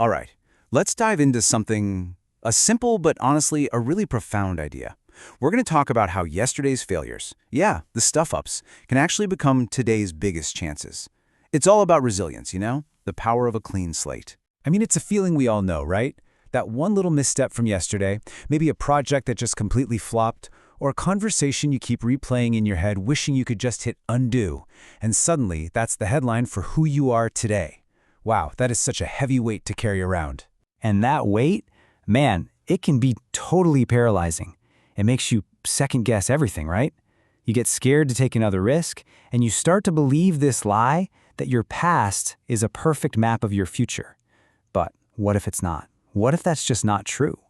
All right, let's dive into a simple but honestly a really profound idea. We're going to talk about how yesterday's failures, yeah, the stuff-ups, can actually become today's biggest chances. It's all about resilience, the power of a clean slate. I mean, it's a feeling we all know, right? That one little misstep from yesterday, maybe a project that just completely flopped, or a conversation you keep replaying in your head wishing you could just hit undo, and suddenly that's the headline for who you are today. Wow, that is such a heavy weight to carry around. And that weight, man, it can be totally paralyzing. It makes you second-guess everything, right? You get scared to take another risk, and you start to believe this lie that your past is a perfect map of your future. But what if it's not? What if that's just not true?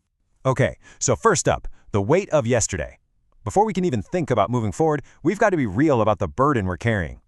Okay, so first up, the weight of yesterday. Before we can even think about moving forward, we've got to be real about the burden we're carrying.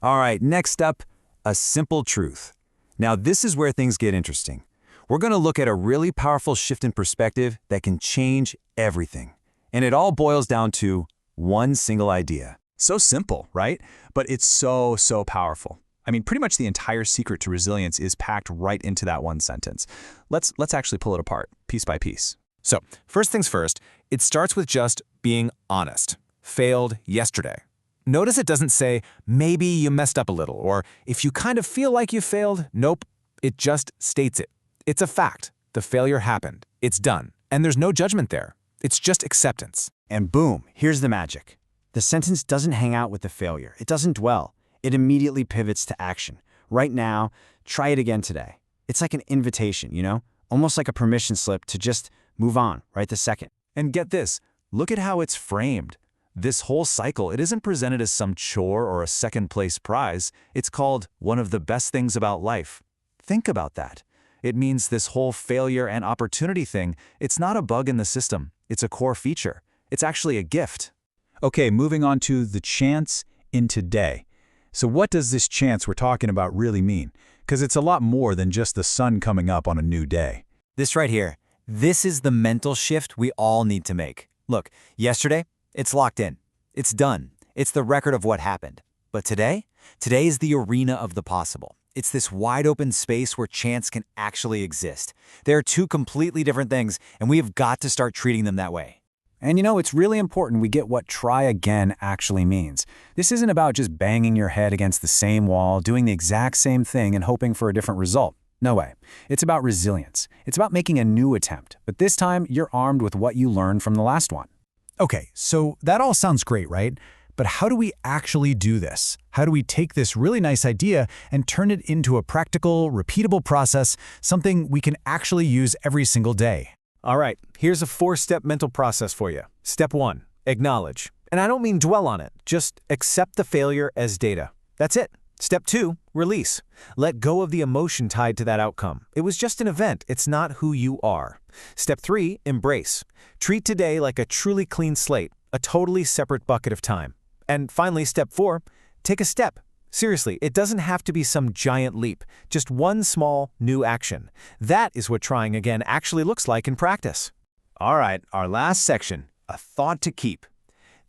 All right, next up, a simple truth. Now, this is where things get interesting. We're going to look at a really powerful shift in perspective that can change everything. And it all boils down to one single idea. So simple, right? But it's so powerful. I mean, pretty much the entire secret to resilience is packed right into that one sentence. Let's actually pull it apart, piece by piece. So, first things first, it starts with just being honest. Failed yesterday. Notice it doesn't say, maybe you messed up a little, or if you kind of feel like you failed, nope. It just states it. It's a fact. The failure happened. It's done. And there's no judgment there. It's just acceptance. And boom, here's the magic. The sentence doesn't hang out with the failure. It doesn't dwell. It immediately pivots to action. Right now, try it again today. It's like an invitation, almost like a permission slip to just move on right this second. And get this, look at how it's framed. This whole cycle, it isn't presented as some chore or a second-place prize. It's called one of the best things about life. Think about that. It means this whole failure and opportunity thing, it's not a bug in the system. It's a core feature. It's actually a gift. Okay, moving on to the chance in today. So what does this chance we're talking about really mean? Because it's a lot more than just the sun coming up on a new day. This right here, this is the mental shift we all need to make. Look, yesterday, it's locked in. It's done. It's the record of what happened. But today is the arena of the possible. It's this wide open space where chance can actually exist. There are two completely different things, and we have got to start treating them that way. And it's really important we get what try again actually means. This isn't about just banging your head against the same wall, doing the exact same thing and hoping for a different result. No way. It's about resilience. It's about making a new attempt, but this time you're armed with what you learned from the last one. Okay, so that all sounds great, right? But how do we actually do this? How do we take this really nice idea and turn it into a practical, repeatable process, something we can actually use every single day? All right, here's a 4-step mental process for you. Step 1, acknowledge. And I don't mean dwell on it, just accept the failure as data. That's it. Step 2, release. Let go of the emotion tied to that outcome. It was just an event, it's not who you are. Step 3, embrace. Treat today like a truly clean slate, a totally separate bucket of time. And finally, step 4, take a step. Seriously, it doesn't have to be some giant leap, just one small, new action. That is what trying again actually looks like in practice. All right, our last section, a thought to keep.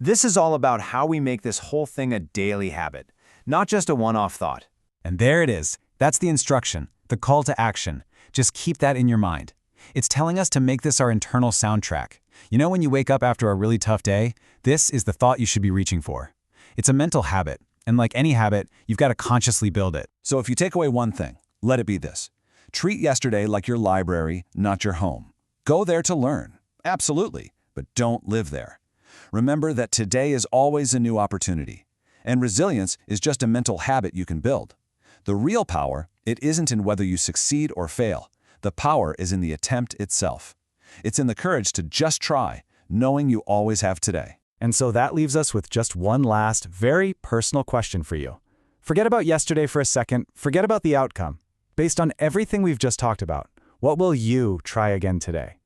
This is all about how we make this whole thing a daily habit, not just a one-off thought. And there it is. That's the instruction, the call to action. Just keep that in your mind. It's telling us to make this our internal soundtrack. When you wake up after a really tough day, this is the thought you should be reaching for. It's a mental habit. And like any habit, you've got to consciously build it. So if you take away one thing, let it be this. Treat yesterday like your library, not your home. Go there to learn, absolutely, but don't live there. Remember that today is always a new opportunity, and resilience is just a mental habit you can build. The real power, it isn't in whether you succeed or fail. The power is in the attempt itself. It's in the courage to just try, knowing you always have today. And so that leaves us with just one last, very personal question for you. Forget about yesterday for a second. Forget about the outcome. Based on everything we've just talked about, what will you try again today?